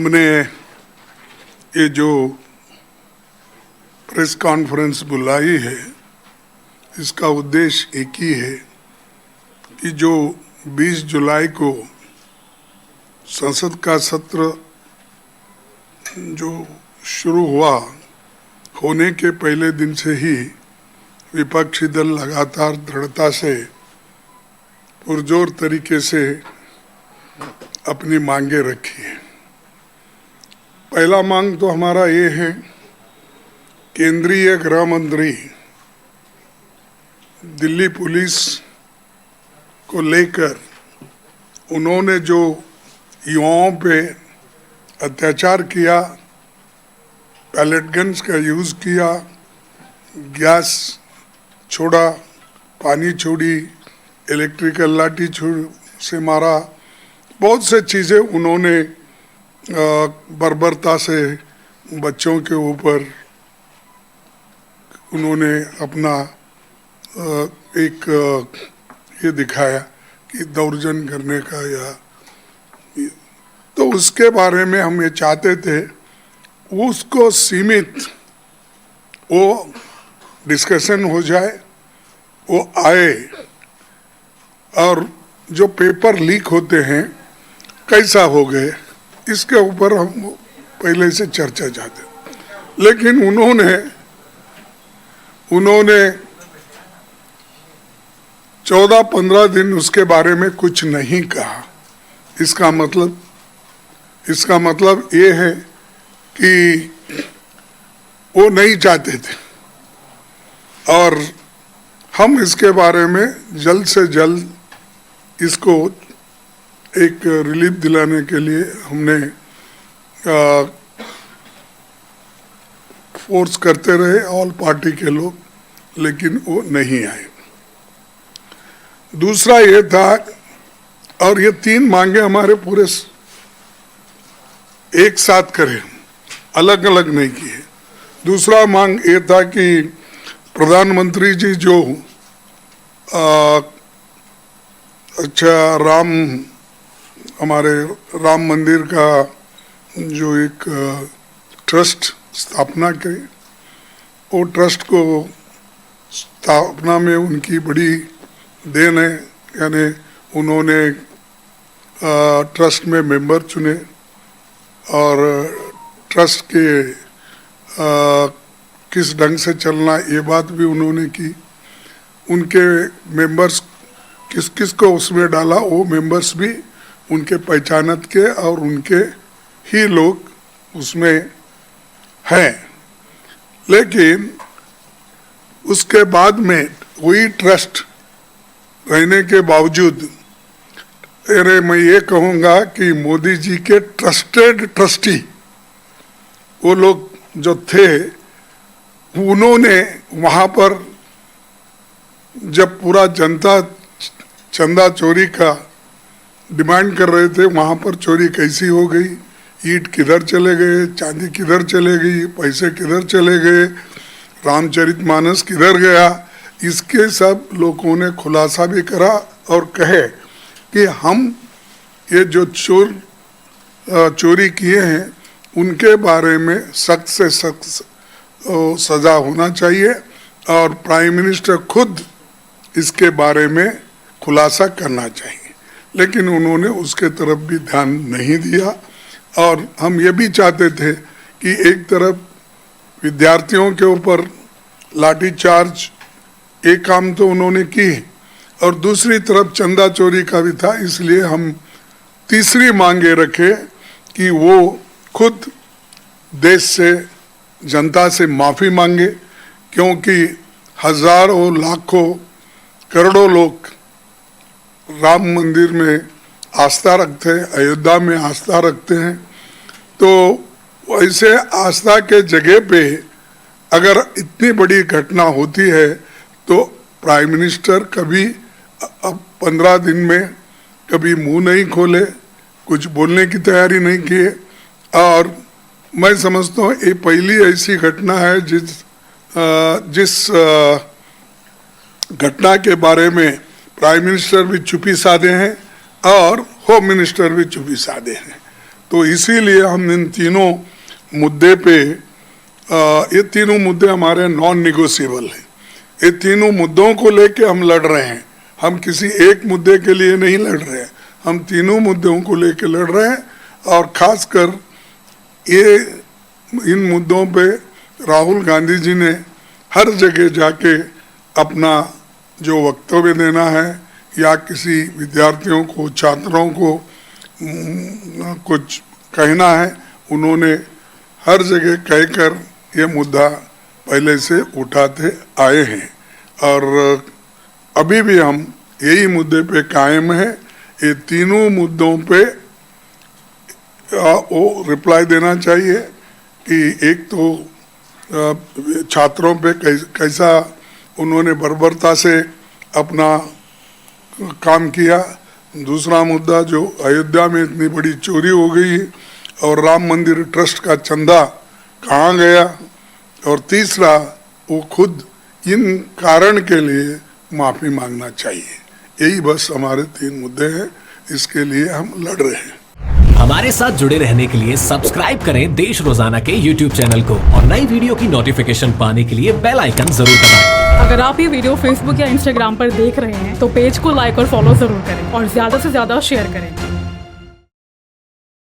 हमने ये जो प्रेस कॉन्फ्रेंस बुलाई है, इसका उद्देश्य एक ही है कि जो 20 जुलाई को संसद का सत्र जो शुरू हुआ, होने के पहले दिन से ही विपक्षी दल लगातार दृढ़ता से पुरजोर तरीके से अपनी मांगे रखी है। पहला मांग तो हमारा ये है, केंद्रीय गृह मंत्री दिल्ली पुलिस को लेकर उन्होंने जो युवाओं पे अत्याचार किया, पैलेट गन्स का यूज़ किया, गैस छोड़ा, पानी छोड़ी, इलेक्ट्रिकल लाठी से मारा, बहुत से चीज़ें उन्होंने बर्बरता से बच्चों के ऊपर उन्होंने अपना एक ये दिखाया कि दौर्जन्य करने का, या तो उसके बारे में हम ये चाहते थे उसको सीमित वो डिस्कशन हो जाए, वो आए, और जो पेपर लीक होते हैं कैसा हो गए, इसके ऊपर हम पहले से चर्चा चाहते। लेकिन उन्होंने 14-15 दिन उसके बारे में कुछ नहीं कहा। इसका मतलब ये है कि वो नहीं चाहते थे, और हम इसके बारे में जल्द से जल्द इसको एक रिलीफ दिलाने के लिए हमने फोर्स करते रहे ऑल पार्टी के लोग, लेकिन वो नहीं आए। दूसरा ये था, और ये 3 मांगे हमारे पूरे एक साथ करें, अलग अलग नहीं किए। दूसरा मांग ये था कि प्रधानमंत्री जी जो हमारे राम मंदिर का जो एक ट्रस्ट स्थापना की, वो ट्रस्ट को स्थापना में उनकी बड़ी देन है। यानी उन्होंने ट्रस्ट में मेंबर चुने, और ट्रस्ट के किस ढंग से चलना, ये बात भी उन्होंने की। उनके मेंबर्स किस किस को उसमें डाला, वो मेंबर्स भी उनके पहचानत के और उनके ही लोग उसमें हैं। लेकिन उसके बाद में वही ट्रस्ट रहने के बावजूद, मैं ये कहूँगा कि मोदी जी के ट्रस्टेड ट्रस्टी वो लोग जो थे, उन्होंने वहाँ पर जब पूरा जनता चंदा चोरी का डिमांड कर रहे थे, वहाँ पर चोरी कैसी हो गई, ईंट किधर चले गए, चांदी किधर चले गई, पैसे किधर चले गए, रामचरितमानस किधर गया, इसके सब लोगों ने खुलासा भी करा और कहे कि हम ये जो चोरी किए हैं उनके बारे में सख्त से सख्त सज़ा होना चाहिए, और प्राइम मिनिस्टर खुद इसके बारे में खुलासा करना चाहिए। लेकिन उन्होंने उसके तरफ भी ध्यान नहीं दिया। और हम ये भी चाहते थे कि एक तरफ विद्यार्थियों के ऊपर लाठीचार्ज, एक काम तो उन्होंने की, और दूसरी तरफ चंदा चोरी का भी था। इसलिए हम तीसरी मांगे रखे कि वो खुद देश से, जनता से माफ़ी मांगे, क्योंकि हजारों लाखों करोड़ों लोग राम मंदिर में आस्था रखते हैं, अयोध्या में आस्था रखते हैं। तो ऐसे आस्था के जगह पे अगर इतनी बड़ी घटना होती है, तो प्राइम मिनिस्टर कभी 15 दिन में कभी मुंह नहीं खोले, कुछ बोलने की तैयारी नहीं किए। और मैं समझता हूँ ये पहली ऐसी घटना है जिस घटना के बारे में प्राइम मिनिस्टर भी चुप्पी साधे हैं और होम मिनिस्टर भी चुप्पी साधे हैं। तो इसीलिए हम इन तीनों मुद्दे पे ये तीनों मुद्दे हमारे नॉन निगोशिएबल हैं। ये तीनों मुद्दों को लेके हम लड़ रहे हैं, हम किसी एक मुद्दे के लिए नहीं लड़ रहे हैं, हम तीनों मुद्दों को लेके लड़ रहे हैं। और खासकर ये इन मुद्दों पे राहुल गांधी जी ने हर जगह जाके अपना जो वक्तव्य देना है या किसी विद्यार्थियों को, छात्रों को कुछ कहना है, उन्होंने हर जगह कहकर ये मुद्दा पहले से उठाते आए हैं और अभी भी हम यही मुद्दे पे कायम है। ये तीनों मुद्दों पे वो रिप्लाई देना चाहिए कि एक तो छात्रों पे कैसा उन्होंने बर्बरता से अपना काम किया, दूसरा मुद्दा जो अयोध्या में इतनी बड़ी चोरी हो गई और राम मंदिर ट्रस्ट का चंदा कहाँ गया, और तीसरा वो खुद इन कारण के लिए माफ़ी मांगना चाहिए। यही बस हमारे तीन मुद्दे हैं, इसके लिए हम लड़ रहे हैं। हमारे साथ जुड़े रहने के लिए सब्सक्राइब करें देश रोजाना के YouTube चैनल को और नई वीडियो की नोटिफिकेशन पाने के लिए बेल आइकन जरूर दबाएं। अगर आप ये वीडियो Facebook या Instagram पर देख रहे हैं तो पेज को लाइक और फॉलो जरूर करें और ज्यादा से ज्यादा शेयर करें।